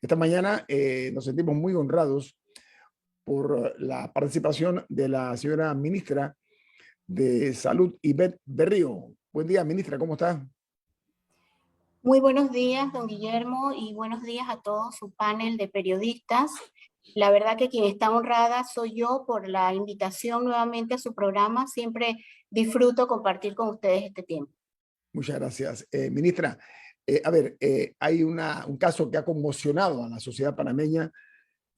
Esta mañana nos sentimos muy honrados por la participación de la señora ministra de Salud, Ivette Berrío. Buen día, ministra, ¿cómo está? Muy buenos días, don Guillermo, y buenos días a todo su panel de periodistas. La verdad que quien está honrada soy yo por la invitación nuevamente a su programa. Siempre disfruto compartir con ustedes este tiempo. Muchas gracias. Ministra, hay un caso que ha conmocionado a la sociedad panameña,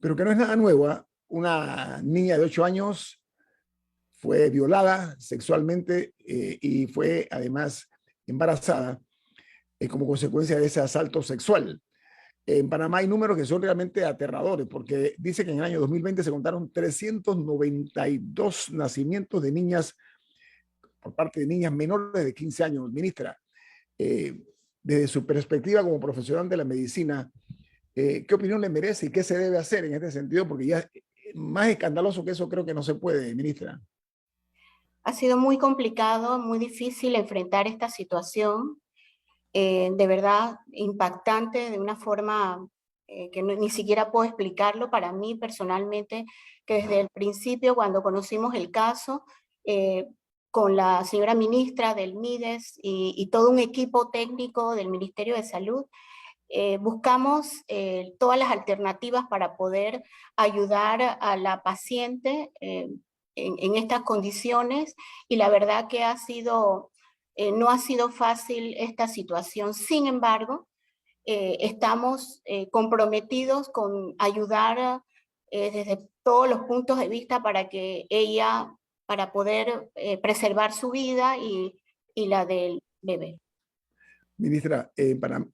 pero que no es nada nuevo, ¿eh? Una niña de 8 años fue violada sexualmente y fue además embarazada como consecuencia de ese asalto sexual. En Panamá hay números que son realmente aterradores, porque dice que en el año 2020 se contaron 392 nacimientos de niñas por parte de niñas menores de 15 años. Ministra, eh, desde su perspectiva como profesional de la medicina, ¿qué opinión le merece y qué se debe hacer en este sentido? Porque ya más escandaloso que eso creo que no se puede, ministra. Ha sido muy complicado, muy difícil enfrentar esta situación, de verdad impactante de una forma que ni siquiera puedo explicarlo para mí personalmente, que desde el principio cuando conocimos el caso, eh, con la señora ministra del MIDES y todo un equipo técnico del Ministerio de Salud, buscamos todas las alternativas para poder ayudar a la paciente en estas condiciones, y la verdad que no ha sido fácil esta situación. Sin embargo, estamos comprometidos con ayudar desde todos los puntos de vista para poder preservar su vida y la del bebé. Ministra,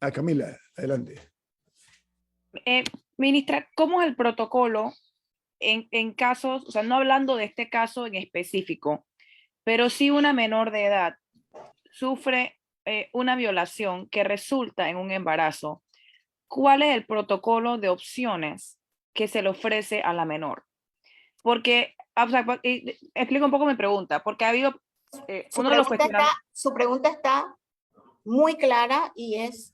a Camila, adelante. Ministra, ¿cómo es el protocolo en casos, o sea, no hablando de este caso en específico, pero si una menor de edad sufre una violación que resulta en un embarazo? ¿Cuál es el protocolo de opciones que se le ofrece a la menor? Porque, o sea, explico un poco mi pregunta, porque ha habido Su pregunta está muy clara y es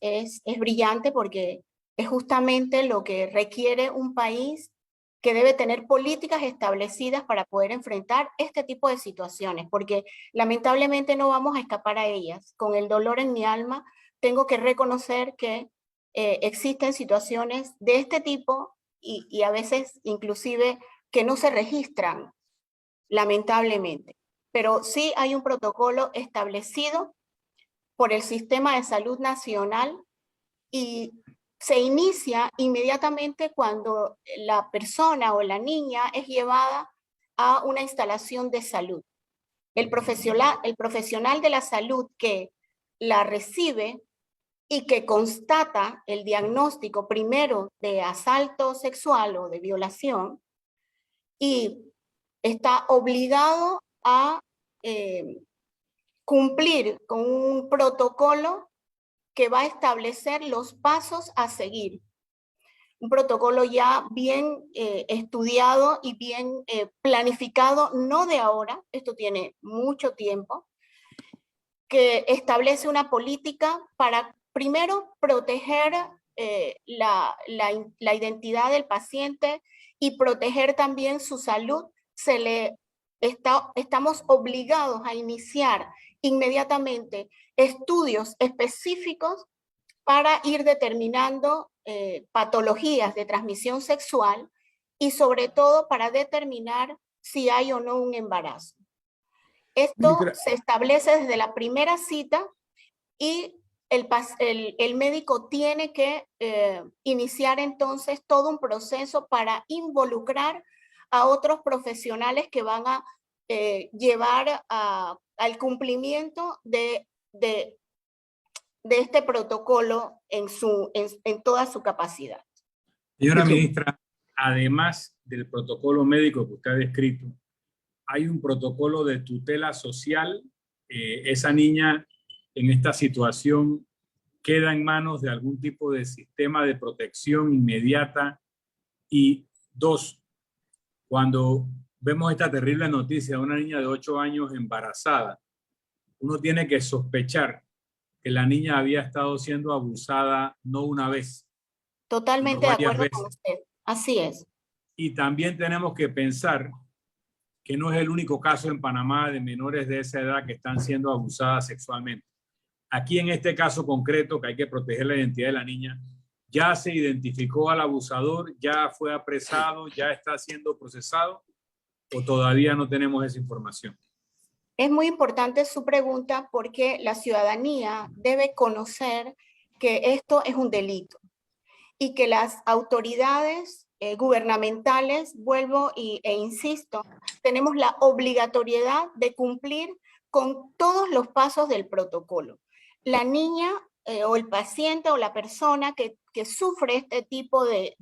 brillante, porque es justamente lo que requiere un país que debe tener políticas establecidas para poder enfrentar este tipo de situaciones, porque lamentablemente no vamos a escapar a ellas. Con el dolor en mi alma, tengo que reconocer que existen situaciones de este tipo y a veces inclusive que no se registran, lamentablemente. Pero sí hay un protocolo establecido por el Sistema de Salud Nacional y se inicia inmediatamente cuando la persona o la niña es llevada a una instalación de salud. El profesional de la salud que la recibe y que constata el diagnóstico primero de asalto sexual o de violación, y está obligado a cumplir con un protocolo que va a establecer los pasos a seguir. Un protocolo ya bien estudiado y bien planificado, no de ahora, esto tiene mucho tiempo, que establece una política para, primero, proteger la identidad del paciente y proteger también su salud. Estamos obligados a iniciar inmediatamente estudios específicos para ir determinando patologías de transmisión sexual y sobre todo para determinar si hay o no un embarazo. Esto se establece desde la primera cita y el médico tiene que iniciar entonces todo un proceso para involucrar a otros profesionales que van a llevar al cumplimiento de este protocolo en toda su capacidad. Señora ministra, además del protocolo médico que usted ha descrito, hay un protocolo de tutela social. Esa niña en esta situación queda en manos de algún tipo de sistema de protección inmediata. Y dos, cuando vemos esta terrible noticia de una niña de 8 años embarazada, uno tiene que sospechar que la niña había estado siendo abusada no una vez, Totalmente de varias acuerdo con veces. usted. Así es. Y también tenemos que pensar que no es el único caso en Panamá de menores de esa edad que están siendo abusadas sexualmente. Aquí en este caso concreto, que hay que proteger la identidad de la niña, ya se identificó al abusador, ya fue apresado, ya está siendo procesado, o todavía no tenemos esa información. Es muy importante su pregunta porque la ciudadanía debe conocer que esto es un delito y que las autoridades gubernamentales, vuelvo e insisto, tenemos la obligatoriedad de cumplir con todos los pasos del protocolo. La niña o el paciente o la persona que sufre este tipo de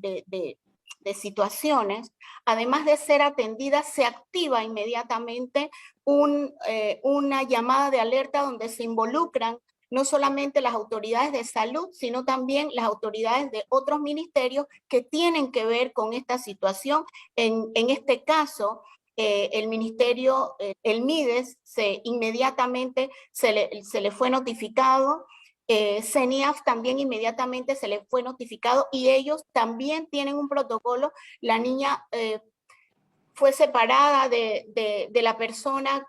situaciones, además de ser atendida, se activa inmediatamente una llamada de alerta donde se involucran no solamente las autoridades de salud, sino también las autoridades de otros ministerios que tienen que ver con esta situación. En este caso, el ministerio, el MIDES, inmediatamente se le fue notificado. CENIAF también inmediatamente se le fue notificado y ellos también tienen un protocolo. La niña fue separada de la persona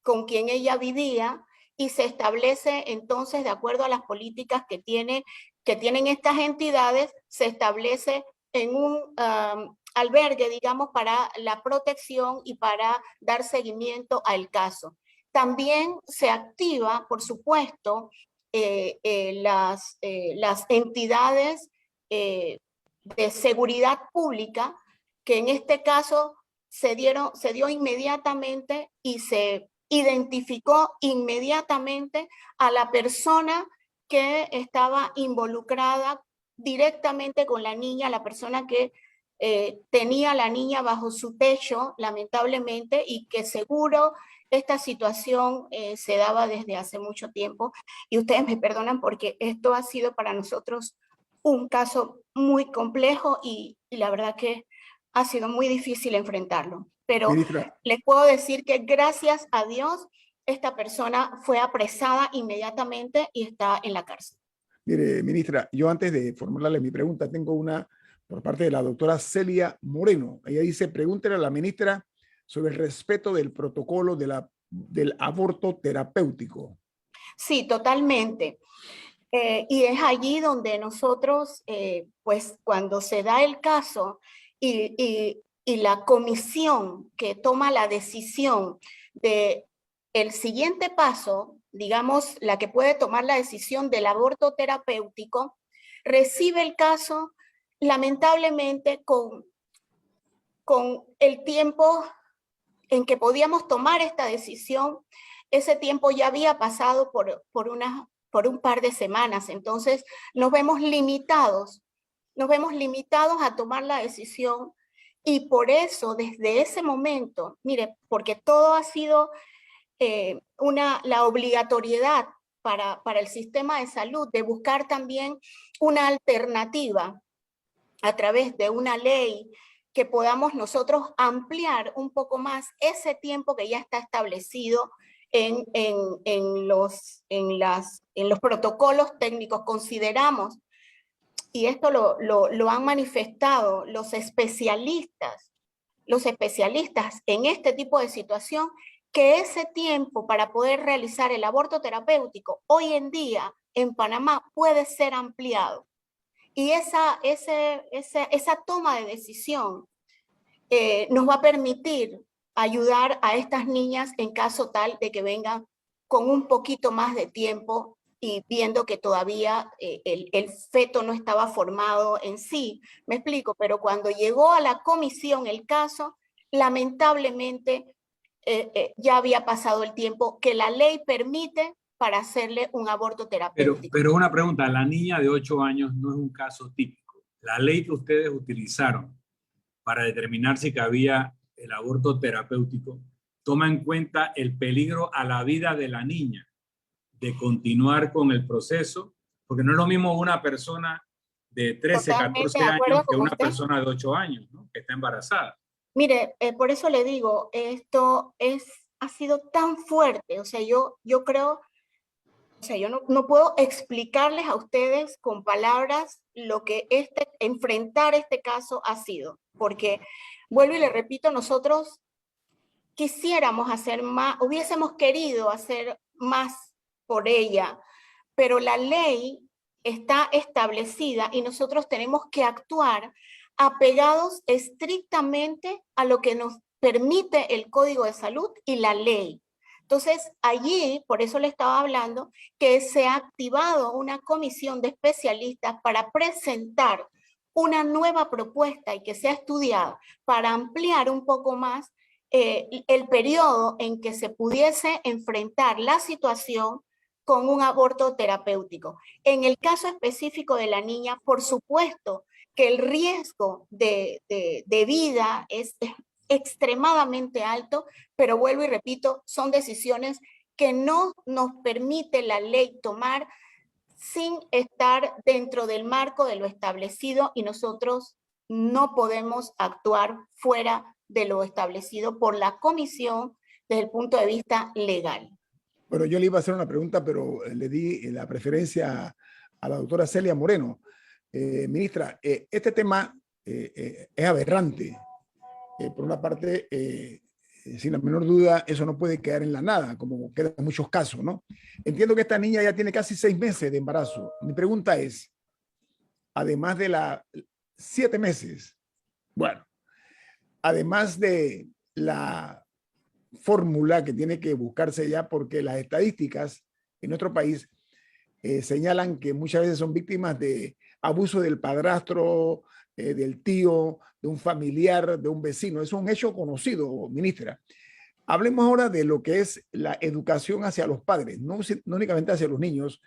con quien ella vivía y se establece entonces, de acuerdo a las políticas que tienen estas entidades, se establece en un albergue, digamos, para la protección y para dar seguimiento al caso. También se activa, por supuesto, las entidades de seguridad pública, que en este caso se dio inmediatamente y se identificó inmediatamente a la persona que estaba involucrada directamente con la niña, la persona que tenía a la niña bajo su techo, lamentablemente, y que seguro esta situación se daba desde hace mucho tiempo. Y ustedes me perdonan porque esto ha sido para nosotros un caso muy complejo y la verdad que ha sido muy difícil enfrentarlo. Pero Ministra, les puedo decir que gracias a Dios esta persona fue apresada inmediatamente y está en la cárcel. mire, ministra, yo antes de formularle mi pregunta, tengo una por parte de la doctora Celia Moreno. Ella dice, pregúntele a la ministra sobre el respeto del protocolo del aborto terapéutico. Sí, totalmente. Y es allí donde nosotros, pues cuando se da el caso y la comisión que toma la decisión de el siguiente paso, digamos, la que puede tomar la decisión del aborto terapéutico, recibe el caso lamentablemente con el tiempo en que podíamos tomar esta decisión. Ese tiempo ya había pasado por un par de semanas, entonces nos vemos limitados a tomar la decisión y por eso desde ese momento, mire, porque todo ha sido la obligatoriedad para el sistema de salud de buscar también una alternativa a través de una ley que podamos nosotros ampliar un poco más ese tiempo que ya está establecido en los protocolos técnicos. Consideramos, y esto lo han manifestado los especialistas en este tipo de situación, que ese tiempo para poder realizar el aborto terapéutico hoy en día en Panamá puede ser ampliado. Y esa toma de decisión nos va a permitir ayudar a estas niñas en caso tal de que vengan con un poquito más de tiempo y viendo que todavía el feto no estaba formado en sí. Me explico, pero cuando llegó a la comisión el caso, lamentablemente ya había pasado el tiempo que la ley permite para hacerle un aborto terapéutico. Pero una pregunta, la niña de 8 años no es un caso típico. La ley que ustedes utilizaron para determinar si cabía el aborto terapéutico toma en cuenta el peligro a la vida de la niña de continuar con el proceso, porque no es lo mismo una persona de 13, 14 años que una persona de 8 años, ¿no?, que está embarazada. Mire, por eso le digo, esto ha sido tan fuerte, o sea, yo creo O sea, yo no puedo explicarles a ustedes con palabras lo que enfrentar este caso ha sido, porque, vuelvo y le repito, nosotros quisiéramos hacer más, hubiésemos querido hacer más por ella, pero la ley está establecida y nosotros tenemos que actuar apegados estrictamente a lo que nos permite el Código de Salud y la ley. Entonces, allí, por eso le estaba hablando, que se ha activado una comisión de especialistas para presentar una nueva propuesta y que sea estudiada para ampliar un poco más el periodo en que se pudiese enfrentar la situación con un aborto terapéutico. En el caso específico de la niña, por supuesto que el riesgo de vida es extremadamente alto, pero vuelvo y repito, son decisiones que no nos permite la ley tomar sin estar dentro del marco de lo establecido y nosotros no podemos actuar fuera de lo establecido por la comisión desde el punto de vista legal. Bueno, yo le iba a hacer una pregunta, pero le di la preferencia a la doctora Celia Moreno. Ministra, este tema es aberrante. Por una parte, sin la menor duda, eso no puede quedar en la nada, como queda en muchos casos, ¿no? Entiendo que esta niña ya tiene casi 6 meses de embarazo. Mi pregunta es, además de 7 meses, bueno, además de la fórmula que tiene que buscarse ya, porque las estadísticas en nuestro país señalan que muchas veces son víctimas de abuso del padrastro, del tío, de un familiar, de un vecino. Es un hecho conocido, ministra. Hablemos ahora de lo que es la educación hacia los padres, no únicamente hacia los niños,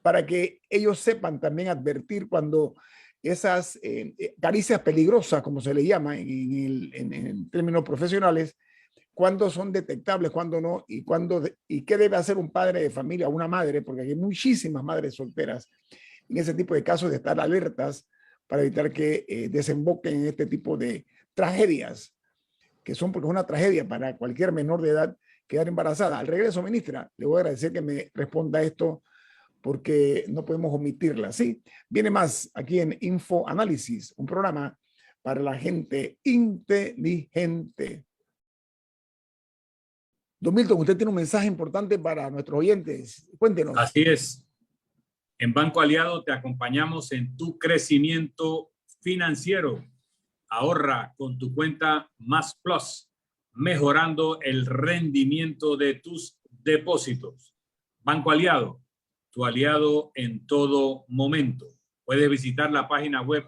para que ellos sepan también advertir cuando esas caricias peligrosas, como se le llama en términos profesionales, cuándo son detectables, cuándo no, y qué debe hacer un padre de familia, una madre, porque hay muchísimas madres solteras en ese tipo de casos, de estar alertas para evitar que desemboquen en este tipo de tragedias, que son porque es una tragedia para cualquier menor de edad quedar embarazada. Al regreso, ministra, le voy a agradecer que me responda esto porque no podemos omitirla, ¿sí? Viene más aquí en Info Análisis, un programa para la gente inteligente. Don Milton, usted tiene un mensaje importante para nuestros oyentes. Cuéntenos. Así es. En Banco Aliado te acompañamos en tu crecimiento financiero. Ahorra con tu cuenta Más Plus, mejorando el rendimiento de tus depósitos. Banco Aliado, tu aliado en todo momento. Puedes visitar la página web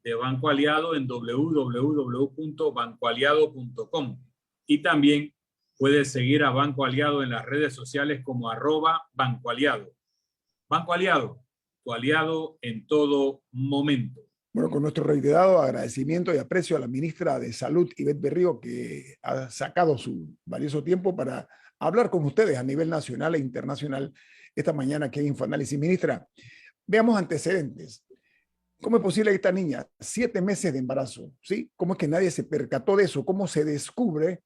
de Banco Aliado en www.bancoaliado.com y también puedes seguir a Banco Aliado en las redes sociales como @Banco Aliado. Banco Aliado, tu aliado en todo momento. Bueno, con nuestro reiterado agradecimiento y aprecio a la ministra de Salud, Ivette Berrío, que ha sacado su valioso tiempo para hablar con ustedes a nivel nacional e internacional esta mañana aquí en Infoanálisis. Ministra, veamos antecedentes. ¿Cómo es posible que esta niña, 7 meses de embarazo, ¿sí? ¿Cómo es que nadie se percató de eso? ¿Cómo se descubre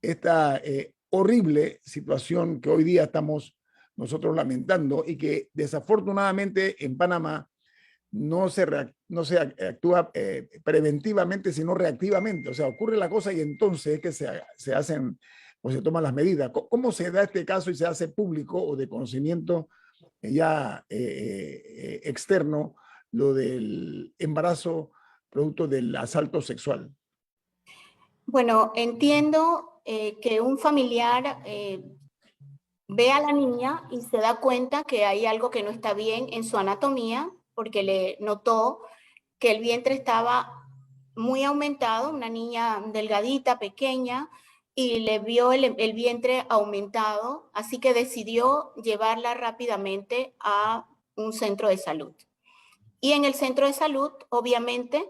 esta horrible situación que hoy día estamos nosotros lamentando y que desafortunadamente en Panamá no se actúa preventivamente, sino reactivamente? O sea, ocurre la cosa y entonces es que se hacen o se toman las medidas. ¿Cómo se da este caso y se hace público o de conocimiento ya externo lo del embarazo producto del asalto sexual? Bueno, entiendo que un familiar ve a la niña y se da cuenta que hay algo que no está bien en su anatomía, porque le notó que el vientre estaba muy aumentado, una niña delgadita, pequeña, y le vio el vientre aumentado, así que decidió llevarla rápidamente a un centro de salud. Y en el centro de salud, obviamente,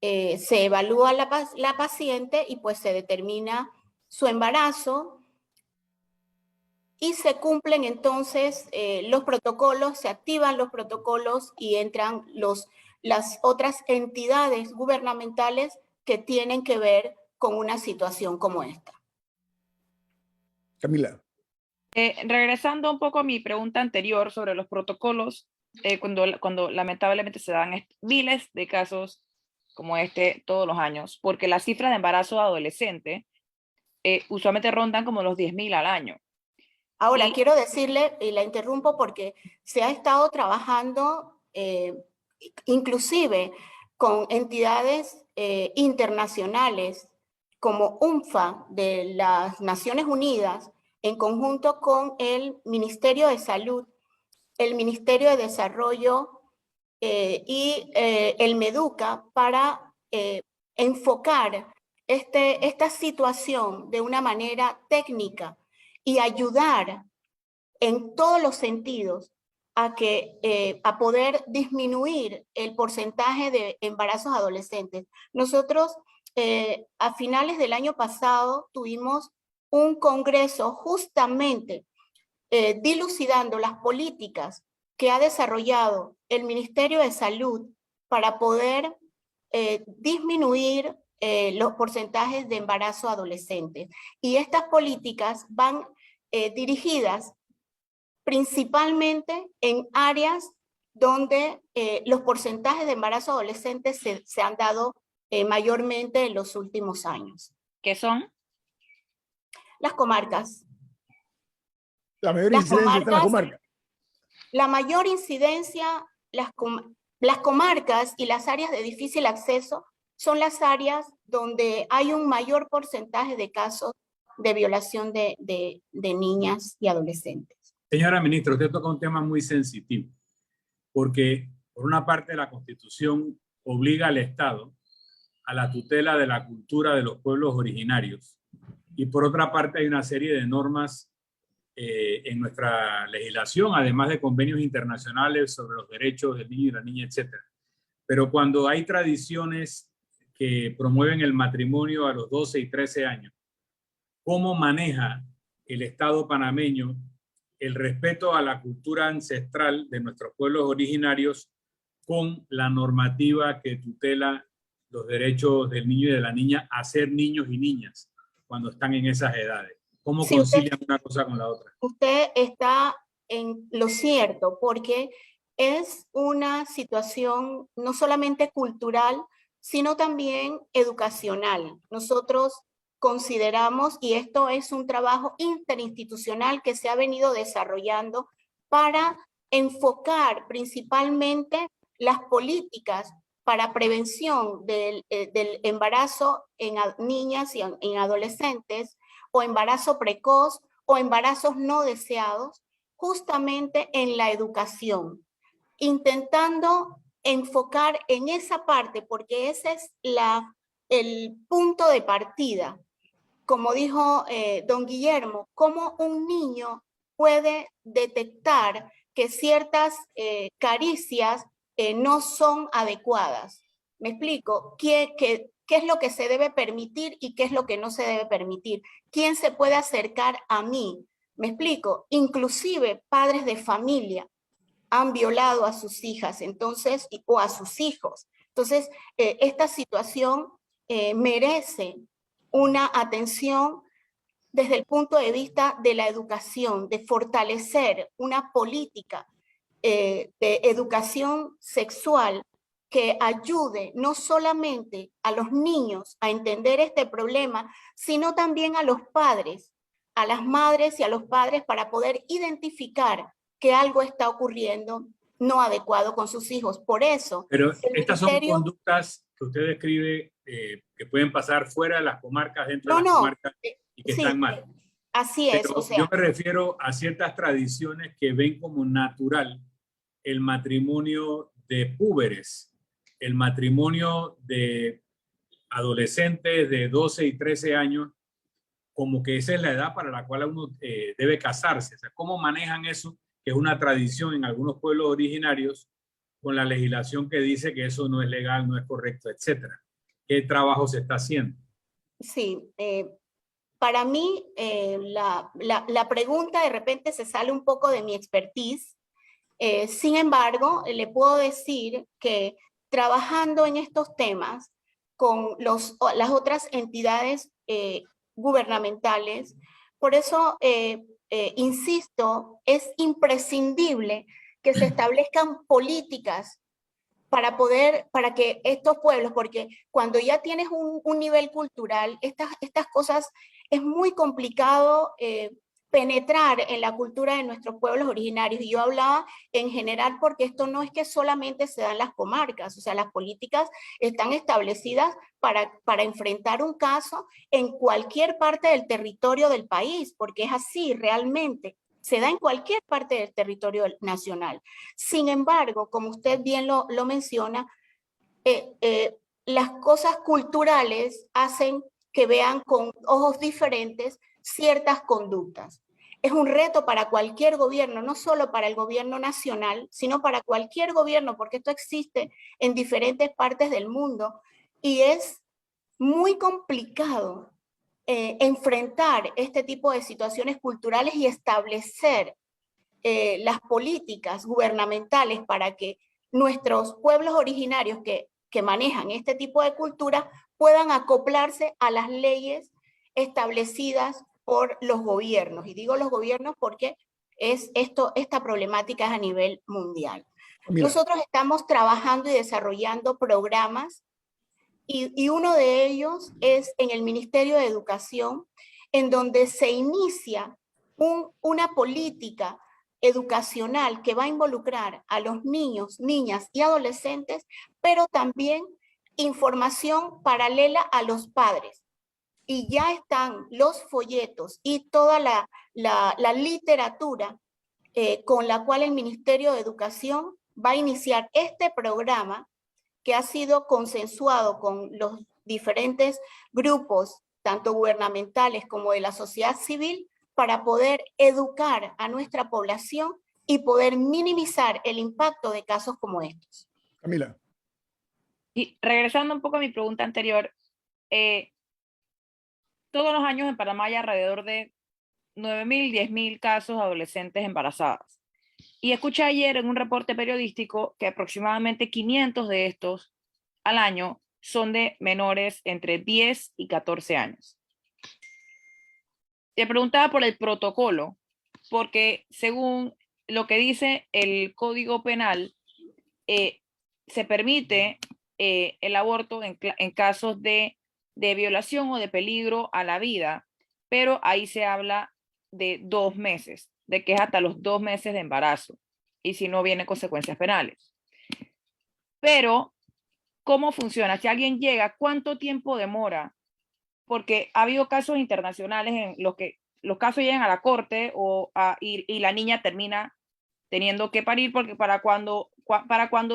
se evalúa la paciente y pues se determina su embarazo y se cumplen entonces los protocolos, se activan los protocolos y entran las otras entidades gubernamentales que tienen que ver con una situación como esta. Camila. Regresando un poco a mi pregunta anterior sobre los protocolos, cuando lamentablemente se dan miles de casos como este todos los años, porque las cifras de embarazo adolescente usualmente rondan como los 10.000 al año. Ahora, quiero decirle, y la interrumpo porque se ha estado trabajando inclusive con entidades internacionales como UNFPA de las Naciones Unidas, en conjunto con el Ministerio de Salud, el Ministerio de Desarrollo y el MEDUCA, para enfocar esta situación de una manera técnica y ayudar en todos los sentidos a poder disminuir el porcentaje de embarazos adolescentes. Nosotros a finales del año pasado tuvimos un congreso justamente dilucidando las políticas que ha desarrollado el Ministerio de Salud para poder disminuir los porcentajes de embarazo adolescente. Y estas políticas van dirigidas principalmente en áreas donde los porcentajes de embarazo adolescente se han dado mayormente en los últimos años. ¿Qué son? Las comarcas. La mayor incidencia está en las comarcas. La mayor incidencia, las comarcas y las áreas de difícil acceso son las áreas donde hay un mayor porcentaje de casos de violación de niñas y adolescentes. Señora ministra, usted toca un tema muy sensitivo, porque por una parte la Constitución obliga al Estado a la tutela de la cultura de los pueblos originarios, y por otra parte hay una serie de normas en nuestra legislación, además de convenios internacionales sobre los derechos del niño y la niña, etc. Pero cuando hay tradiciones que promueven el matrimonio a los 12 y 13 años, ¿cómo maneja el Estado panameño el respeto a la cultura ancestral de nuestros pueblos originarios con la normativa que tutela los derechos del niño y de la niña a ser niños y niñas cuando están en esas edades? ¿Cómo concilian una cosa con la otra? Usted está en lo cierto, porque es una situación no solamente cultural, sino también educacional. Nosotros consideramos, y esto es un trabajo interinstitucional que se ha venido desarrollando para enfocar principalmente las políticas para prevención del embarazo en niñas y en adolescentes, o embarazo precoz, o embarazos no deseados, justamente en la educación, intentando enfocar en esa parte, porque ese es el punto de partida. Como dijo don Guillermo, cómo un niño puede detectar que ciertas caricias no son adecuadas. ¿Me explico? ¿Qué es lo que se debe permitir y qué es lo que no se debe permitir? ¿Quién se puede acercar a mí? ¿Me explico? Inclusive padres de familia han violado a sus hijas, entonces, o a sus hijos. Entonces, esta situación merece una atención desde el punto de vista de la educación, de fortalecer una política de educación sexual que ayude no solamente a los niños a entender este problema, sino también a los padres, a las madres y a los padres, para poder identificar que algo está ocurriendo no adecuado con sus hijos. Por eso... Pero estas son conductas que usted describe que pueden pasar fuera de las comarcas, dentro de las comarcas, y que están mal. Así es. Pero o sea, yo me refiero a ciertas tradiciones que ven como natural el matrimonio de púberes, el matrimonio de adolescentes de 12 y 13 años, como que esa es la edad para la cual uno debe casarse. O sea, ¿cómo manejan eso, que es una tradición en algunos pueblos originarios, con la legislación que dice que eso no es legal, no es correcto, etcétera? ¿Qué trabajo se está haciendo? Sí, para mí la pregunta de repente se sale un poco de mi expertise. Sin embargo, le puedo decir que trabajando en estos temas con las otras entidades gubernamentales, por eso insisto, es imprescindible que se establezcan políticas para que estos pueblos, porque cuando ya tienes un nivel cultural, estas cosas es muy complicado penetrar en la cultura de nuestros pueblos originarios. Y yo hablaba en general porque esto no es que solamente se da en las comarcas, o sea, las políticas están establecidas para enfrentar un caso en cualquier parte del territorio del país, porque es así realmente. Se da en cualquier parte del territorio nacional. Sin embargo, como usted bien lo menciona, las cosas culturales hacen que vean con ojos diferentes ciertas conductas. Es un reto para cualquier gobierno, no solo para el gobierno nacional, sino para cualquier gobierno, porque esto existe en diferentes partes del mundo y es muy complicado enfrentar este tipo de situaciones culturales y establecer las políticas gubernamentales para que nuestros pueblos originarios que manejan este tipo de cultura puedan acoplarse a las leyes establecidas por los gobiernos. Y digo los gobiernos porque esta problemática es a nivel mundial. Mira. Nosotros estamos trabajando y desarrollando programas y uno de ellos es en el Ministerio de Educación, en donde se inicia una política educacional que va a involucrar a los niños, niñas y adolescentes, pero también información paralela a los padres. Y ya están los folletos y toda la literatura con la cual el Ministerio de Educación va a iniciar este programa que ha sido consensuado con los diferentes grupos, tanto gubernamentales como de la sociedad civil, para poder educar a nuestra población y poder minimizar el impacto de casos como estos. Camila. Y regresando un poco a mi pregunta anterior, todos los años en Panamá hay alrededor de 9.000, 10.000 casos de adolescentes embarazadas. Y escuché ayer en un reporte periodístico que aproximadamente 500 de estos al año son de menores entre 10 y 14 años. Te preguntaba por el protocolo, porque según lo que dice el Código Penal, se permite el aborto en casos de violación o de peligro a la vida, pero ahí se habla de 2 meses, de que es hasta los 2 meses de embarazo, y si no vienen consecuencias penales. Pero, ¿cómo funciona? Si alguien llega, ¿cuánto tiempo demora? Porque ha habido casos internacionales en los que los casos llegan a la corte y la niña termina teniendo que parir, porque para cuando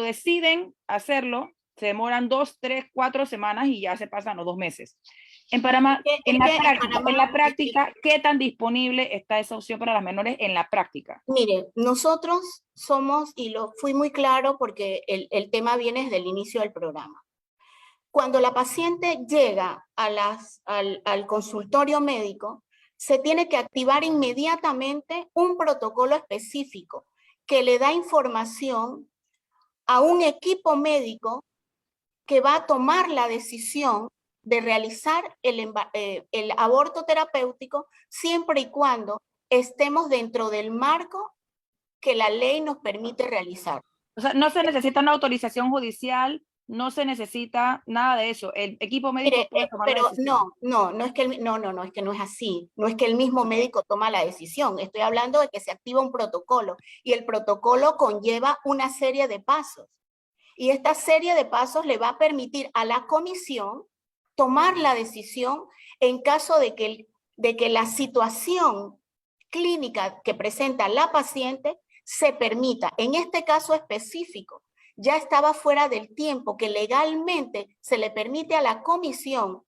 deciden hacerlo, se demoran 2, 3, 4 semanas y ya se pasan los 2 meses. En Panamá, en la práctica, ¿qué tan disponible está esa opción para las menores en la práctica? Mire, nosotros somos, y lo fui muy claro porque el tema viene desde el inicio del programa. Cuando la paciente llega al consultorio médico, se tiene que activar inmediatamente un protocolo específico que le da información a un equipo médico que va a tomar la decisión de realizar el aborto terapéutico siempre y cuando estemos dentro del marco que la ley nos permite realizar. O sea, no se necesita una autorización judicial, no se necesita nada de eso. El equipo médico puede tomar la decisión. No es que no es así. No es que el mismo médico toma la decisión. Estoy hablando de que se activa un protocolo y el protocolo conlleva una serie de pasos. Y esta serie de pasos le va a permitir a la comisión tomar la decisión en caso de que la situación clínica que presenta la paciente se permita. En este caso específico, ya estaba fuera del tiempo que legalmente se le permite a la comisión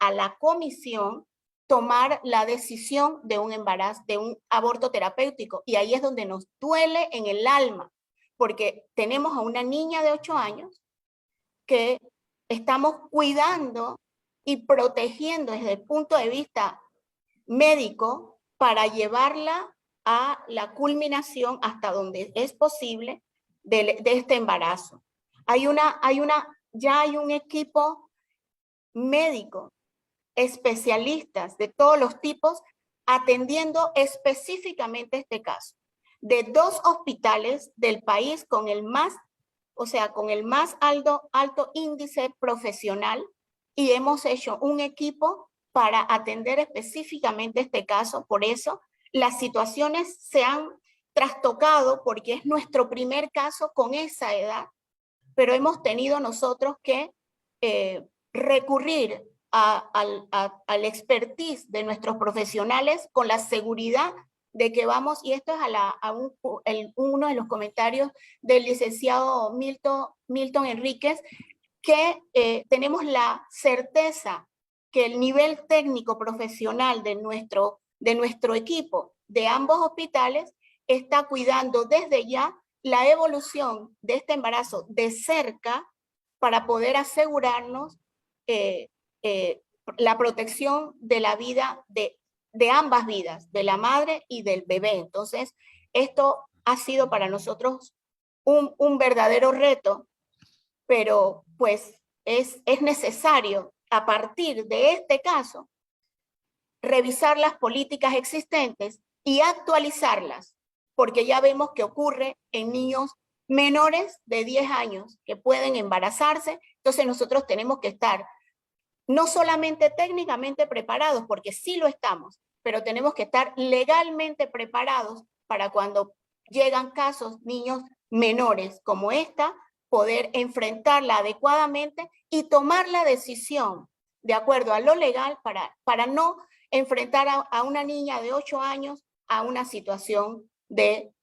tomar la decisión de un embarazo, de un aborto terapéutico. Y ahí es donde nos duele en el alma, porque tenemos a una niña de 8 años que estamos cuidando y protegiendo desde el punto de vista médico para llevarla a la culminación hasta donde es posible de este embarazo. Ya hay un equipo médico, especialistas de todos los tipos atendiendo específicamente este caso, de 2 hospitales del país con el más, con el más alto índice profesional, y hemos hecho un equipo para atender específicamente este caso. Por eso las situaciones se han trastocado, porque es nuestro primer caso con esa edad, pero hemos tenido nosotros que recurrir al expertise de nuestros profesionales con la seguridad de que vamos, y esto es uno de los comentarios del licenciado Milton Enríquez, que tenemos la certeza que el nivel técnico profesional de nuestro equipo de ambos hospitales está cuidando desde ya la evolución de este embarazo de cerca para poder asegurarnos la protección de la vida de ambas vidas, de la madre y del bebé. Entonces, esto ha sido para nosotros un verdadero reto, pero pues es necesario, a partir de este caso, revisar las políticas existentes y actualizarlas, porque ya vemos que ocurre en niños menores de 10 años que pueden embarazarse. Entonces nosotros tenemos que estar no solamente técnicamente preparados, porque sí lo estamos, pero tenemos que estar legalmente preparados para cuando llegan casos, niños menores como esta, poder enfrentarla adecuadamente y tomar la decisión de acuerdo a lo legal para no enfrentar a una niña de 8 años a una situación de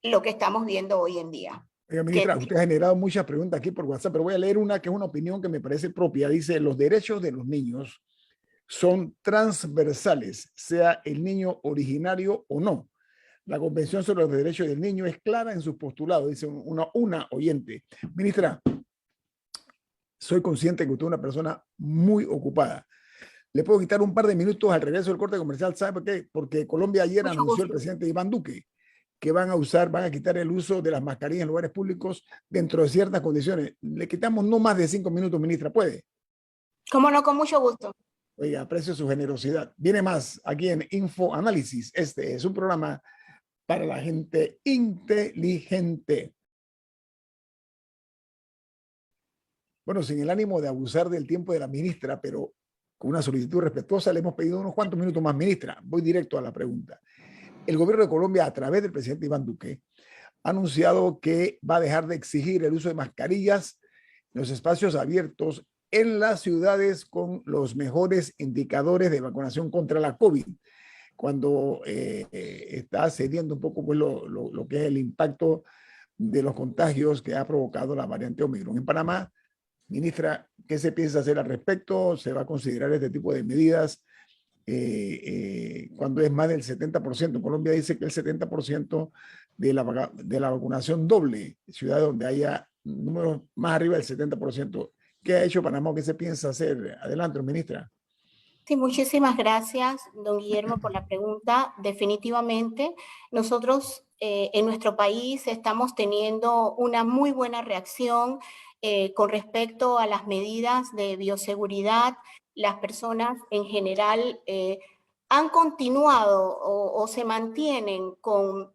lo que estamos viendo hoy en día. Oiga, ministra, usted ha generado muchas preguntas aquí por WhatsApp, pero voy a leer una que es una opinión que me parece propia. Dice, los derechos de los niños son transversales, sea el niño originario o no. La Convención sobre los Derechos del Niño es clara en sus postulados, dice una oyente. Ministra, soy consciente que usted es una persona muy ocupada. Le puedo quitar un par de minutos al regreso del corte comercial. ¿Sabe por qué? Porque Colombia ayer anunció el presidente Iván Duque que van a quitar el uso de las mascarillas en lugares públicos dentro de ciertas condiciones. Le quitamos no más de 5 minutos, ministra, ¿puede? Cómo no, con mucho gusto. Oiga, aprecio su generosidad. Viene más aquí en Info Análisis. Este es un programa para la gente inteligente. Bueno, sin el ánimo de abusar del tiempo de la ministra, pero con una solicitud respetuosa, le hemos pedido unos cuantos minutos más, ministra. Voy directo a la pregunta. El gobierno de Colombia, a través del presidente Iván Duque, ha anunciado que va a dejar de exigir el uso de mascarillas en los espacios abiertos en las ciudades con los mejores indicadores de vacunación contra la COVID, cuando está cediendo un poco pues, lo que es el impacto de los contagios que ha provocado la variante Omicron. En Panamá, ministra, ¿qué se piensa hacer al respecto? ¿Se va a considerar este tipo de medidas cuando es más del 70%? Colombia dice que el 70% de la vacunación doble, ciudades donde haya números más arriba del 70%. ¿Qué ha hecho Panamá? ¿Qué se piensa hacer? Adelante, ministra. Sí, muchísimas gracias, don Guillermo, por la pregunta. Definitivamente, nosotros en nuestro país estamos teniendo una muy buena reacción con respecto a las medidas de bioseguridad. Las personas en general han continuado o se mantienen con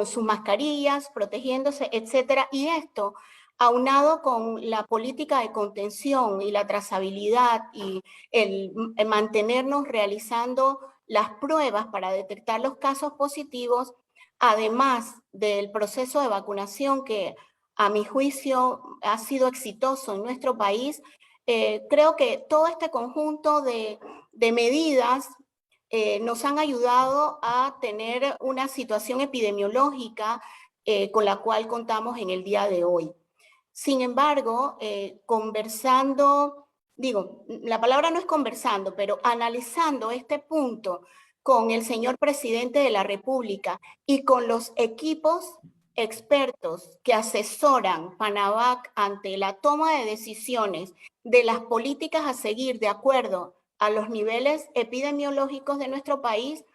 sus mascarillas, protegiéndose, etcétera, y esto aunado con la política de contención y la trazabilidad y el mantenernos realizando las pruebas para detectar los casos positivos, además del proceso de vacunación que a mi juicio ha sido exitoso en nuestro país, creo que todo este conjunto de medidas nos han ayudado a tener una situación epidemiológica con la cual contamos en el día de hoy. Sin embargo, la palabra no es conversando, pero analizando este punto con el señor presidente de la República y con los equipos expertos que asesoran PANAVAC ante la toma de decisiones de las políticas a seguir de acuerdo a los niveles epidemiológicos de nuestro país,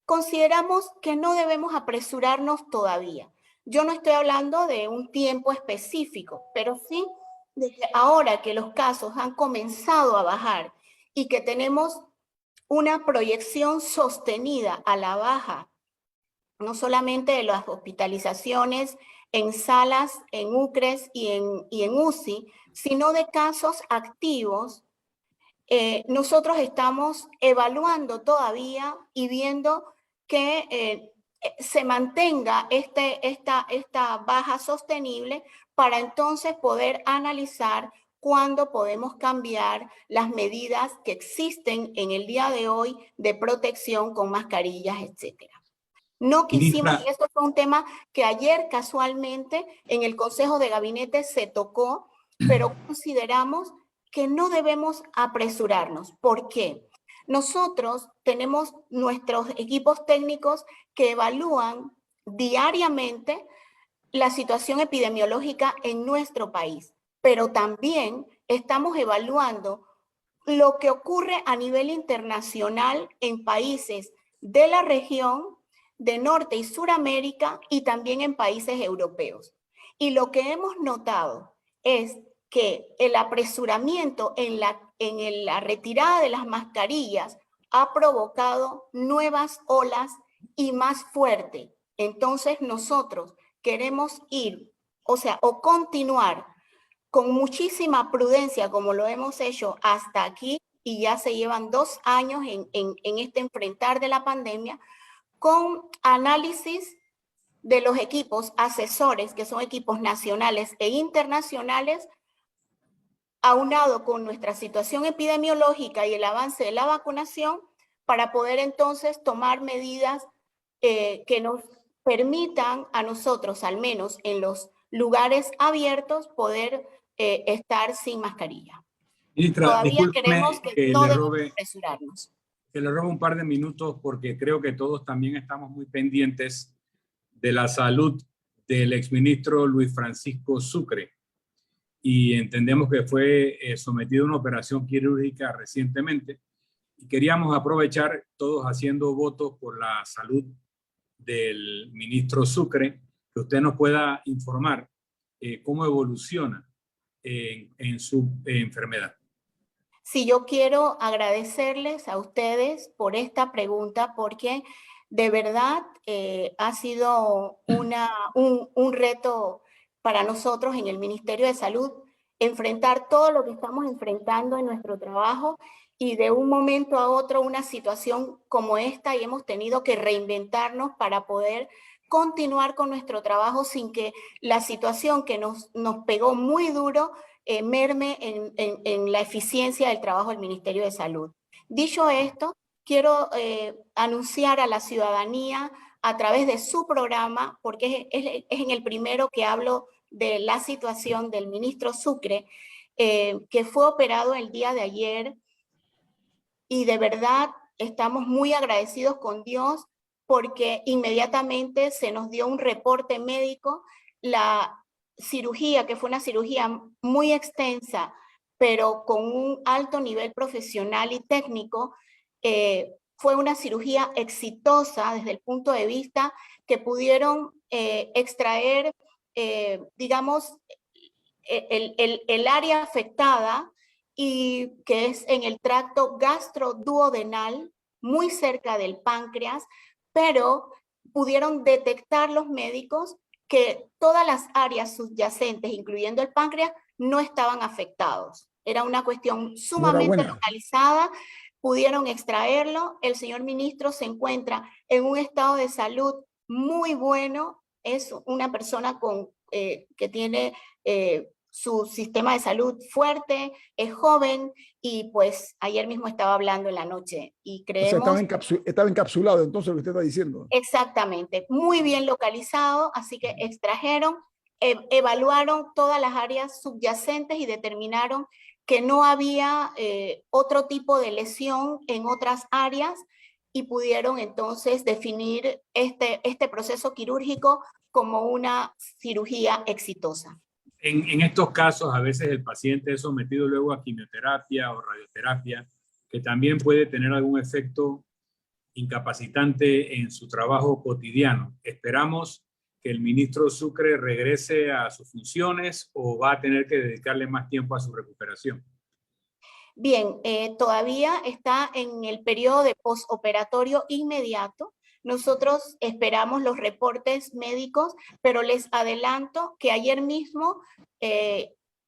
consideramos que no debemos apresurarnos todavía. Yo no estoy hablando de un tiempo específico, pero sí de que ahora que los casos han comenzado a bajar y que tenemos una proyección sostenida a la baja, no solamente de las hospitalizaciones en salas, en UCRES y en UCI, sino de casos activos. Nosotros estamos evaluando todavía y viendo que se mantenga esta baja sostenible para entonces poder analizar cuándo podemos cambiar las medidas que existen en el día de hoy de protección con mascarillas, etcétera. No quisimos, y esto fue un tema que ayer casualmente en el Consejo de Gabinete se tocó, pero consideramos que no debemos apresurarnos. ¿Por qué? Nosotros tenemos nuestros equipos técnicos que evalúan diariamente la situación epidemiológica en nuestro país, pero también estamos evaluando lo que ocurre a nivel internacional en países de la región de Norte y Suramérica y también en países europeos. Y lo que hemos notado es que el apresuramiento en la retirada de las mascarillas ha provocado nuevas olas y más fuerte. Entonces nosotros queremos ir, o continuar con muchísima prudencia como lo hemos hecho hasta aquí, y ya se llevan 2 años en este enfrentar de la pandemia, con análisis de los equipos asesores, que son equipos nacionales e internacionales, aunado con nuestra situación epidemiológica y el avance de la vacunación, para poder entonces tomar medidas que nos permitan a nosotros, al menos en los lugares abiertos, poder estar sin mascarilla. Ministra, todavía queremos que no debemos apresurarnos. Que le robe un par de minutos porque creo que todos también estamos muy pendientes de la salud del exministro Luis Francisco Sucre, y entendemos que fue sometido a una operación quirúrgica recientemente, y queríamos aprovechar todos haciendo votos por la salud del ministro Sucre, que usted nos pueda informar cómo evoluciona en su enfermedad. Sí, yo quiero agradecerles a ustedes por esta pregunta, porque de verdad ha sido un reto para nosotros en el Ministerio de Salud enfrentar todo lo que estamos enfrentando en nuestro trabajo, y de un momento a otro una situación como esta, y hemos tenido que reinventarnos para poder continuar con nuestro trabajo sin que la situación que nos pegó muy duro merme en la eficiencia del trabajo del Ministerio de Salud. Dicho esto, quiero anunciar a la ciudadanía a través de su programa, porque es en el primero que hablo de la situación del ministro Sucre, que fue operado el día de ayer, y de verdad estamos muy agradecidos con Dios porque inmediatamente se nos dio un reporte médico. La cirugía, que fue una cirugía muy extensa, pero con un alto nivel profesional y técnico, fue una cirugía exitosa desde el punto de vista que pudieron extraer, digamos, el área afectada, y que es en el tracto gastroduodenal, muy cerca del páncreas, pero pudieron detectar los médicos que todas las áreas subyacentes, incluyendo el páncreas, no estaban afectados. Era una cuestión sumamente localizada, pudieron extraerlo. El señor ministro se encuentra en un estado de salud muy bueno, es una persona que tiene su sistema de salud fuerte, es joven, y pues ayer mismo estaba hablando en la noche y creemos... O sea, estaba encapsulado, entonces, lo que usted está diciendo. Exactamente, muy bien localizado, así que extrajeron, evaluaron todas las áreas subyacentes y determinaron que no había otro tipo de lesión en otras áreas, y pudieron entonces definir este proceso quirúrgico como una cirugía exitosa. En estos casos, a veces el paciente es sometido luego a quimioterapia o radioterapia, que también puede tener algún efecto incapacitante en su trabajo cotidiano. ¿Esperamos que el ministro Sucre regrese a sus funciones o va a tener que dedicarle más tiempo a su recuperación? Bien, todavía está en el periodo de postoperatorio inmediato. Nosotros esperamos los reportes médicos, pero les adelanto que ayer mismo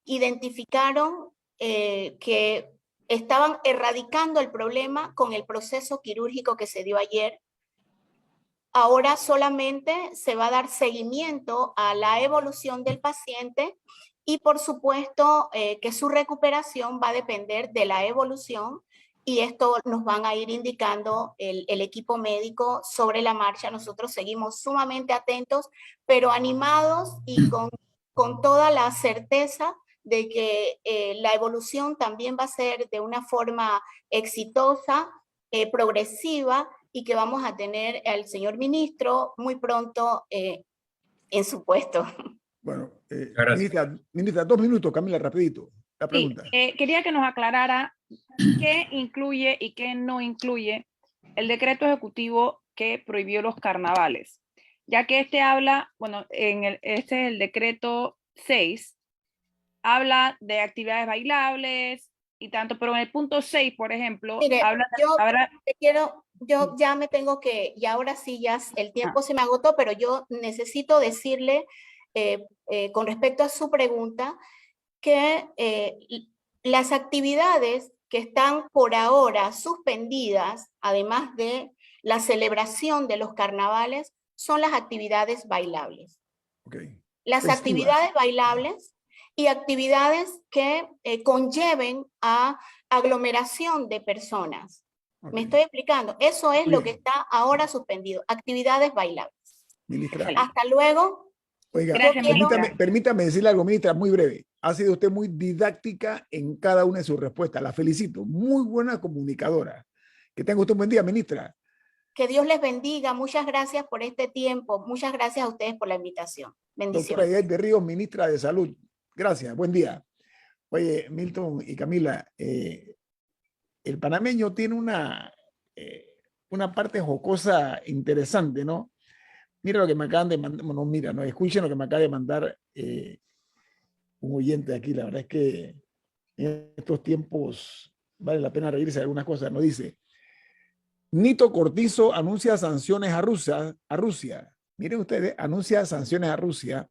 identificaron que estaban erradicando el problema con el proceso quirúrgico que se dio ayer. Ahora solamente se va a dar seguimiento a la evolución del paciente y por supuesto que su recuperación va a depender de la evolución y esto nos van a ir indicando el equipo médico sobre la marcha. Nosotros seguimos sumamente atentos, pero animados y con toda la certeza de que la evolución también va a ser de una forma exitosa, progresiva, y que vamos a tener al señor ministro muy pronto en su puesto. Bueno, Gracias. ministra, 2 minutos, Camila, rapidito. La pregunta. Sí, quería que nos aclarara qué incluye y qué no incluye el decreto ejecutivo que prohibió los carnavales, ya que este habla, bueno, este es el decreto 6, habla de actividades bailables y tanto, pero en el punto 6, por ejemplo, Mire, habla yo ya me tengo que, y ahora sí, ya el tiempo se me agotó, pero yo necesito decirle, con respecto a su pregunta, que las actividades que están por ahora suspendidas, además de la celebración de los carnavales, son las actividades bailables. Okay. Las Festivas. Actividades bailables y actividades que conlleven a aglomeración de personas. Okay. ¿Me estoy explicando? Eso es lo que está ahora suspendido, actividades bailables. Ministra. Hasta luego. Oiga, gracias, permítame decirle algo, ministra, muy breve. Ha sido usted muy didáctica en cada una de sus respuestas. La felicito. Muy buena comunicadora. Que tenga usted un buen día, ministra. Que Dios les bendiga. Muchas gracias por este tiempo. Muchas gracias a ustedes por la invitación. Bendiciones. Doctora Yael de Ríos, ministra de Salud. Gracias. Buen día. Oye, Milton y Camila, el panameño tiene una parte jocosa interesante, ¿no? Mira lo que me acaban de mandar, no, mira, no, escuchen lo que me acaba de mandar un oyente aquí. La verdad es que en estos tiempos vale la pena reírse de algunas cosas. Nos dice, Nito Cortizo anuncia sanciones a Rusia. Miren ustedes, anuncia sanciones a Rusia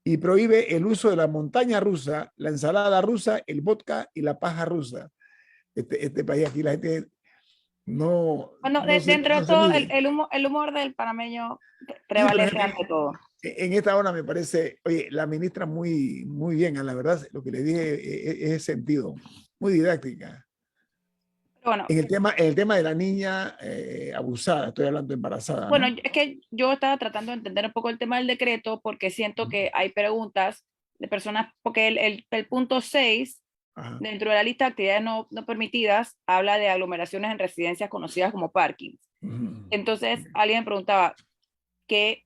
y prohíbe el uso de la montaña rusa, la ensalada rusa, el vodka y la paja rusa. Este país aquí la gente no... Bueno, no dentro de no todo, el humor del panameño prevalece ante todo. En esta hora me parece, oye, la ministra muy bien, a la verdad, lo que le dije es sentido, muy didáctica. Bueno, En el tema de la niña abusada, estoy hablando embarazada. Bueno, ¿no? es que yo estaba tratando de entender un poco el tema del decreto porque siento que hay preguntas de personas, porque el punto 6, Ajá. dentro de la lista de actividades no permitidas, habla de aglomeraciones en residencias conocidas como parkings. Entonces, alguien me preguntaba, ¿qué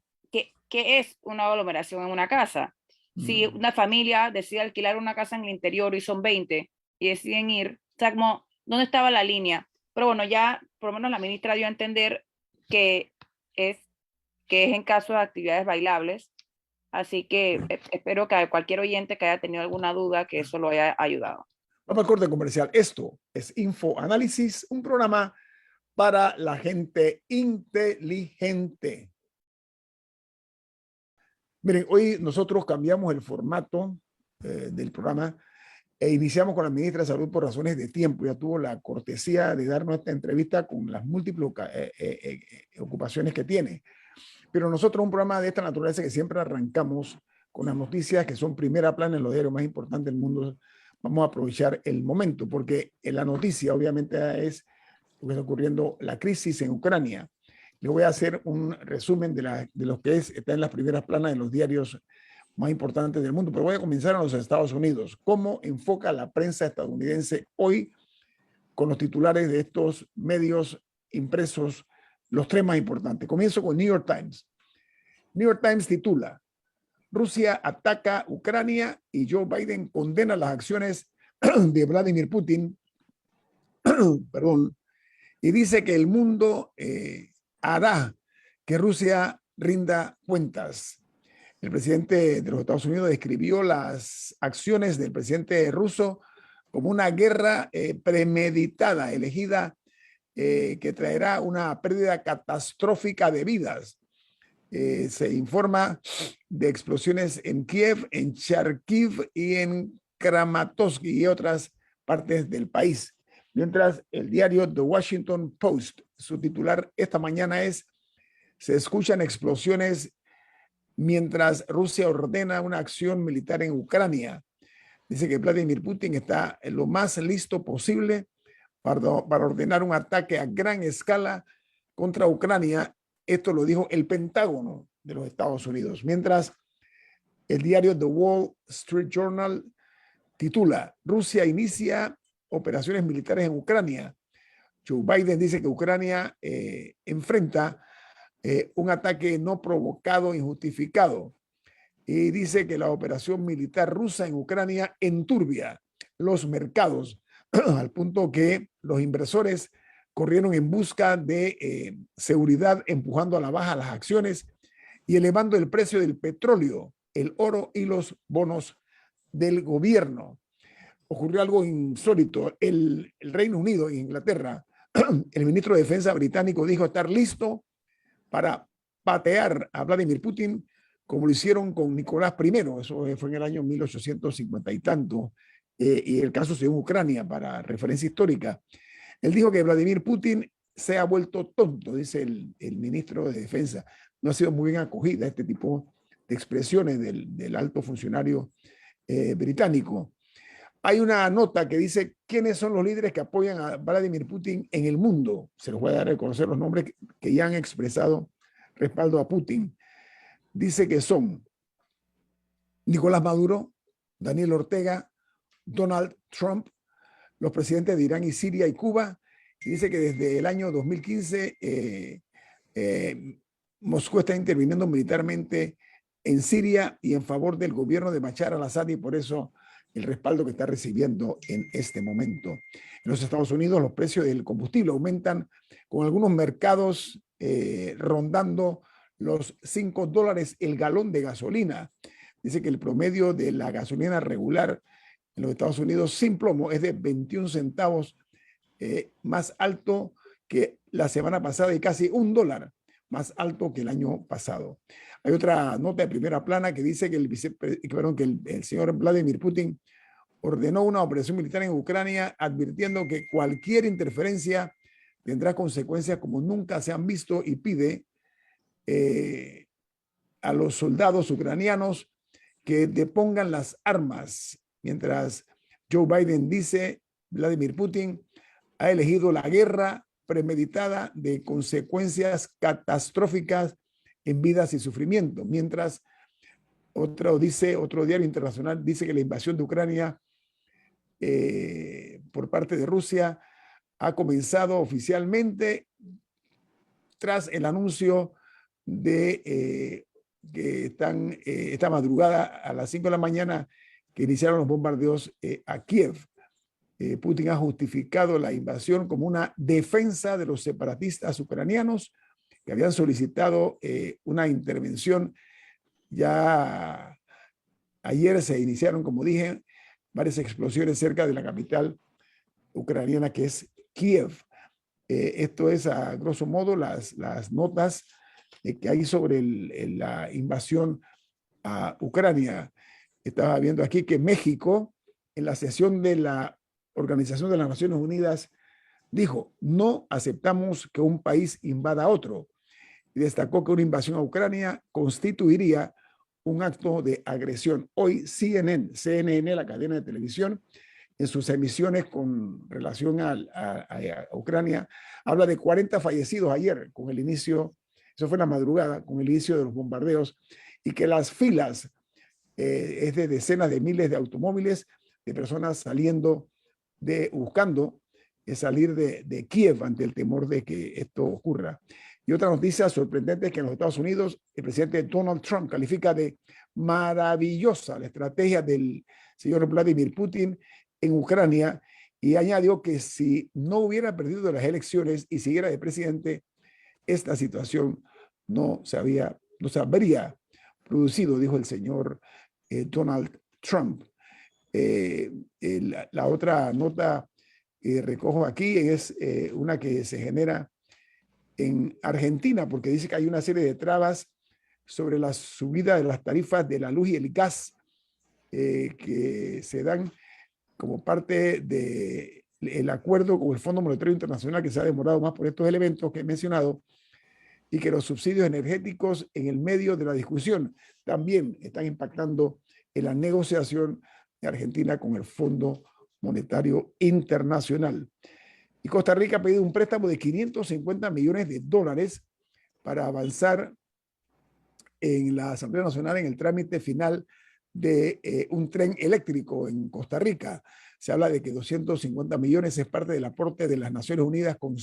es una aglomeración en una casa? Si una familia decide alquilar una casa en el interior y son 20 y deciden ir, o sea, como, ¿dónde estaba la línea? Pero bueno, ya por lo menos la ministra dio a entender que es en caso de actividades bailables. Así que espero que a cualquier oyente que haya tenido alguna duda, que eso lo haya ayudado. Vamos al corte comercial. Esto es Info Análisis, un programa para la gente inteligente. Miren, hoy nosotros cambiamos el formato del programa e iniciamos con la ministra de Salud por razones de tiempo. Ya tuvo la cortesía de darnos esta entrevista con las múltiples ocupaciones que tiene. Pero nosotros un programa de esta naturaleza que siempre arrancamos con las noticias que son primera plana en los diarios más importantes del mundo, vamos a aprovechar el momento, porque en la noticia obviamente es lo que está ocurriendo, la crisis en Ucrania. Le voy a hacer un resumen de lo que está en las primeras planas de los diarios más importantes del mundo, pero voy a comenzar en los Estados Unidos. ¿Cómo enfoca la prensa estadounidense hoy con los titulares de estos medios impresos los tres más importantes? Comienzo con New York Times. New York Times titula, Rusia ataca Ucrania y Joe Biden condena las acciones de Vladimir Putin, perdón, y dice que el mundo hará que Rusia rinda cuentas. El presidente de los Estados Unidos describió las acciones del presidente ruso como una guerra premeditada, elegida, que traerá una pérdida catastrófica de vidas. Se informa de explosiones en Kiev, en Charkiv y en Kramatorsk y otras partes del país. Mientras el diario The Washington Post, su titular esta mañana es: se escuchan explosiones mientras Rusia ordena una acción militar en Ucrania. Dice que Vladimir Putin está lo más listo posible para ordenar un ataque a gran escala contra Ucrania. Esto lo dijo el Pentágono de los Estados Unidos. Mientras el diario The Wall Street Journal titula: Rusia inicia operaciones militares en Ucrania. Joe Biden dice que Ucrania enfrenta un ataque no provocado, injustificado. Y dice que la operación militar rusa en Ucrania enturbia los mercados al punto que los inversores corrieron en busca de seguridad, empujando a la baja las acciones y elevando el precio del petróleo, el oro y los bonos del gobierno. Ocurrió algo insólito. El Reino Unido e Inglaterra, el ministro de Defensa británico dijo estar listo para patear a Vladimir Putin como lo hicieron con Nicolás I. Eso fue en el año 1850 y tanto. Y el caso se dio en Ucrania, para referencia histórica. Él dijo que Vladimir Putin se ha vuelto tonto, dice el ministro de Defensa. No ha sido muy bien acogida este tipo de expresiones del alto funcionario británico. Hay una nota que dice quiénes son los líderes que apoyan a Vladimir Putin en el mundo. Se los voy a dar a conocer los nombres que ya han expresado respaldo a Putin. Dice que son Nicolás Maduro, Daniel Ortega, Donald Trump, los presidentes de Irán y Siria y Cuba. Y dice que desde el año 2015 Moscú está interviniendo militarmente en Siria y en favor del gobierno de Bashar al-Assad, y por eso el respaldo que está recibiendo en este momento. En los Estados Unidos los precios del combustible aumentan, con algunos mercados rondando los $5 el galón de gasolina. Dice que el promedio de la gasolina regular en los Estados Unidos sin plomo es de 21 centavos, más alto que la semana pasada y casi $1 más alto que el año pasado. Hay otra nota de primera plana que dice que el señor Vladimir Putin ordenó una operación militar en Ucrania, advirtiendo que cualquier interferencia tendrá consecuencias como nunca se han visto, y pide a los soldados ucranianos que depongan las armas. Mientras Joe Biden dice, Vladimir Putin ha elegido la guerra premeditada de consecuencias catastróficas en vidas y sufrimiento. Mientras otro diario internacional dice que la invasión de Ucrania por parte de Rusia ha comenzado oficialmente tras el anuncio de que esta madrugada a las 5 de la mañana que iniciaron los bombardeos a Kiev. Putin ha justificado la invasión como una defensa de los separatistas ucranianos que habían solicitado una intervención. Ya ayer se iniciaron, como dije, varias explosiones cerca de la capital ucraniana, que es Kiev. Esto es, a grosso modo, las notas que hay sobre la invasión a Ucrania. Estaba viendo aquí que México, en la sesión de la Organización de las Naciones Unidas, dijo: no aceptamos que un país invada a otro, y destacó que una invasión a Ucrania constituiría un acto de agresión. Hoy CNN, la cadena de televisión, en sus emisiones con relación a Ucrania, habla de 40 fallecidos ayer con el inicio, eso fue en la madrugada, con el inicio de los bombardeos, y que las filas es de decenas de miles de automóviles, de personas buscando salir de Kiev ante el temor de que esto ocurra. Y otra noticia sorprendente es que en los Estados Unidos el presidente Donald Trump califica de maravillosa la estrategia del señor Vladimir Putin en Ucrania, y añadió que si no hubiera perdido las elecciones y siguiera de presidente, esta situación no se habría producido, dijo el señor Donald Trump. La otra nota que recojo aquí es una que se genera en Argentina, porque dice que hay una serie de trabas sobre la subida de las tarifas de la luz y el gas que se dan como parte del acuerdo con el Fondo Monetario Internacional, que se ha demorado más por estos elementos que he mencionado, y que los subsidios energéticos en el medio de la discusión también están impactando en la negociación de Argentina con el Fondo Monetario Internacional. Y Costa Rica ha pedido un préstamo de 550 millones de dólares para avanzar en la Asamblea Nacional en el trámite final de un tren eléctrico en Costa Rica. Se habla de que 250 millones es parte del aporte de las Naciones Unidas con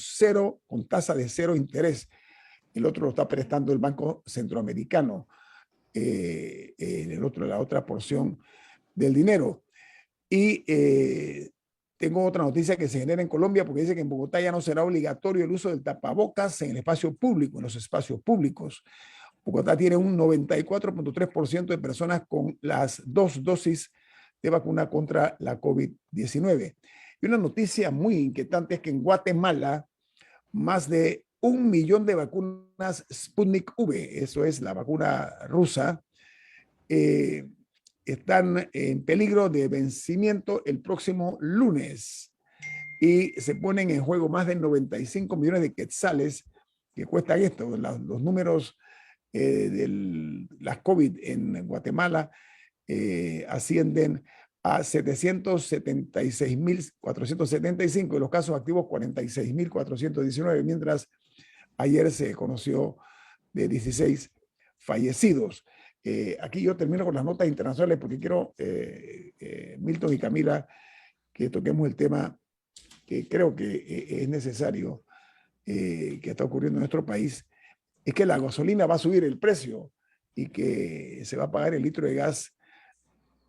tasa de cero interés. El otro lo está prestando el Banco Centroamericano, la otra porción del dinero. Y tengo otra noticia que se genera en Colombia, porque dice que en Bogotá ya no será obligatorio el uso del tapabocas en el espacio público, en los espacios públicos. Bogotá tiene un 94.3% de personas con las 2 dosis de vacuna contra la COVID-19. Y una noticia muy inquietante es que en Guatemala más de 1 millón de vacunas Sputnik V, eso es la vacuna rusa, están en peligro de vencimiento el próximo lunes y se ponen en juego más de 95 millones de quetzales que cuestan esto. Los números de las COVID en Guatemala ascienden a 776.475 y los casos activos 46.419, mientras ayer se conoció de 16 fallecidos. Aquí yo termino con las notas internacionales porque quiero, Milton y Camila, que toquemos el tema que creo que es necesario, que está ocurriendo en nuestro país, es que la gasolina va a subir el precio y que se va a pagar el litro de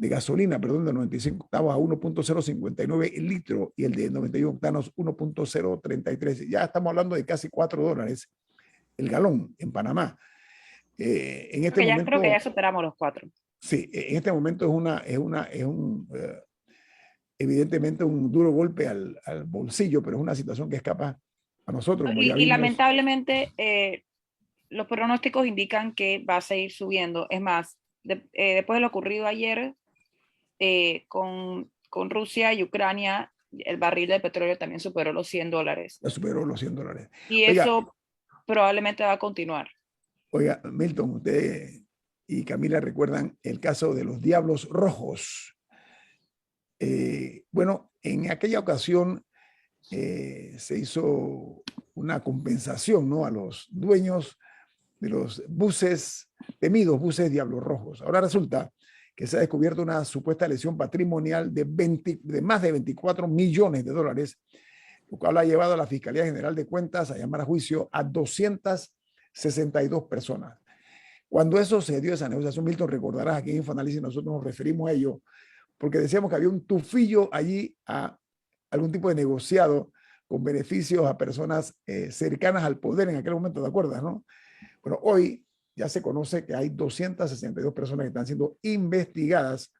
gasolina, de 95 octavos a 1.059 el litro y el de 91 octanos 1.033. Ya estamos hablando de casi $4 el galón en Panamá. En este momento, creo que ya superamos los 4. Sí, en este momento evidentemente un duro golpe al bolsillo, pero es una situación que escapa a nosotros. Como ya Y lamentablemente los pronósticos indican que va a seguir subiendo. Es más, después de lo ocurrido ayer con Rusia y Ucrania, el barril de petróleo también superó los $100. Superó los $100. Y Oiga, eso probablemente va a continuar. Oiga, Milton, usted y Camila recuerdan el caso de los Diablos Rojos. Bueno, en aquella ocasión se hizo una compensación, ¿no?, a los dueños de los temidos buses Diablos Rojos. Ahora resulta que se ha descubierto una supuesta lesión patrimonial de más de 24 millones de dólares, lo cual ha llevado a la Fiscalía General de Cuentas a llamar a juicio a 262 personas. Cuando eso se dio, esa negociación, Milton, recordarás, aquí en Infoanálisis nosotros nos referimos a ello, porque decíamos que había un tufillo allí a algún tipo de negociado con beneficios a personas cercanas al poder en aquel momento, ¿te acuerdas, no? Bueno, hoy ya se conoce que hay 262 personas que están siendo investigadas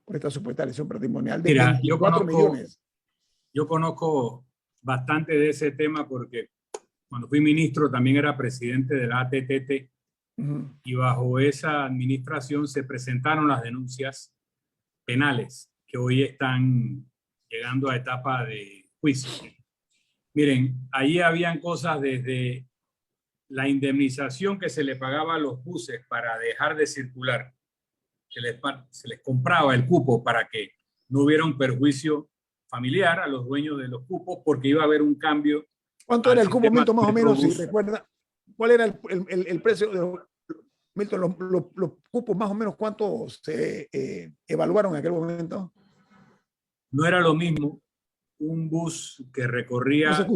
por esta supuesta lesión patrimonial de 24 millones. Yo conozco bastante de ese tema porque cuando fui ministro también era presidente de la ATTT y bajo esa administración se presentaron las denuncias penales que hoy están llegando a etapa de juicio. Miren, allí habían cosas desde la indemnización que se le pagaba a los buses para dejar de circular, se les compraba el cupo para que no hubiera un perjuicio familiar a los dueños de los cupos porque iba a haber un cambio. ¿Cuánto era el cupo, Milton, más o menos, si recuerda? ¿Cuál era el precio de Milton, los cupos más o menos, cuánto se evaluaron en aquel momento? No era lo mismo un bus que recorría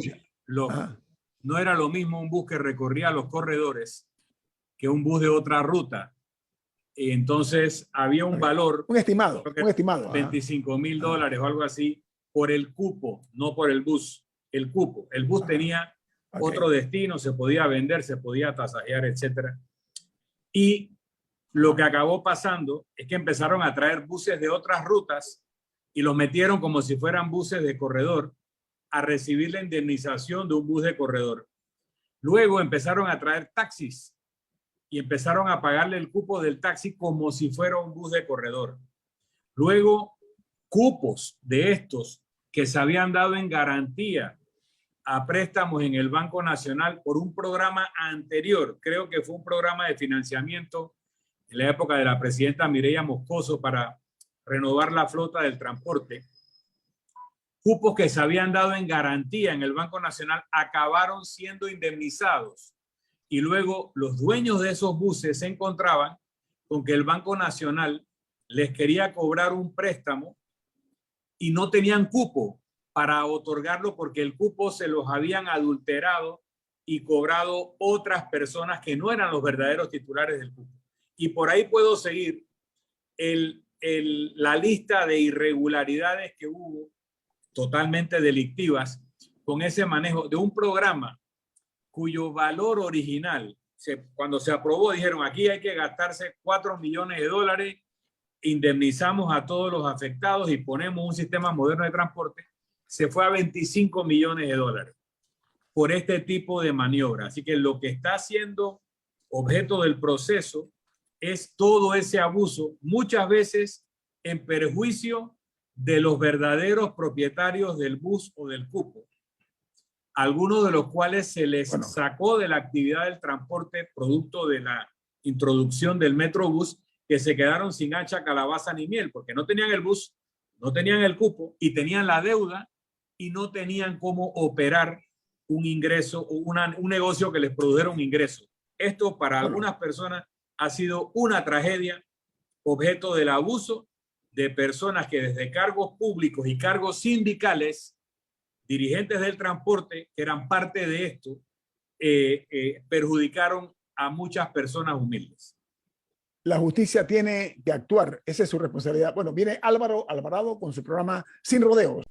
no era lo mismo un bus que recorría los corredores que un bus de otra ruta. Y entonces había un valor. Un estimado. $25,000 o algo así por el cupo, no por el bus. El cupo. El bus tenía otro destino, se podía vender, se podía tasajear, etc. Y lo que acabó pasando es que empezaron a traer buses de otras rutas y los metieron como si fueran buses de corredor a recibir la indemnización de un bus de corredor. Luego empezaron a traer taxis y empezaron a pagarle el cupo del taxi como si fuera un bus de corredor. Luego, cupos de estos que se habían dado en garantía a préstamos en el Banco Nacional por un programa anterior. Creo que fue un programa de financiamiento en la época de la presidenta Mireya Moscoso para renovar la flota del transporte. Cupos que se habían dado en garantía en el Banco Nacional acabaron siendo indemnizados. Y luego los dueños de esos buses se encontraban con que el Banco Nacional les quería cobrar un préstamo y no tenían cupo para otorgarlo porque el cupo se los habían adulterado y cobrado otras personas que no eran los verdaderos titulares del cupo. Y por ahí puedo seguir la lista de irregularidades que hubo, totalmente delictivas, con ese manejo de un programa cuyo valor original, cuando se aprobó, dijeron aquí hay que gastarse $4 millones, indemnizamos a todos los afectados y ponemos un sistema moderno de transporte, se fue a $25 millones por este tipo de maniobra. Así que lo que está siendo objeto del proceso es todo ese abuso, muchas veces en perjuicio de los verdaderos propietarios del bus o del cupo, algunos de los cuales se les sacó de la actividad del transporte producto de la introducción del Metrobús, que se quedaron sin hacha, calabaza ni miel, porque no tenían el bus, no tenían el cupo y tenían la deuda y no tenían cómo operar un ingreso o un negocio que les produjera un ingreso. Esto para algunas personas ha sido una tragedia, objeto del abuso de personas que desde cargos públicos y cargos sindicales, dirigentes del transporte, que eran parte de esto, perjudicaron a muchas personas humildes. La justicia tiene que actuar, esa es su responsabilidad. Bueno, viene Álvaro Alvarado con su programa Sin Rodeos.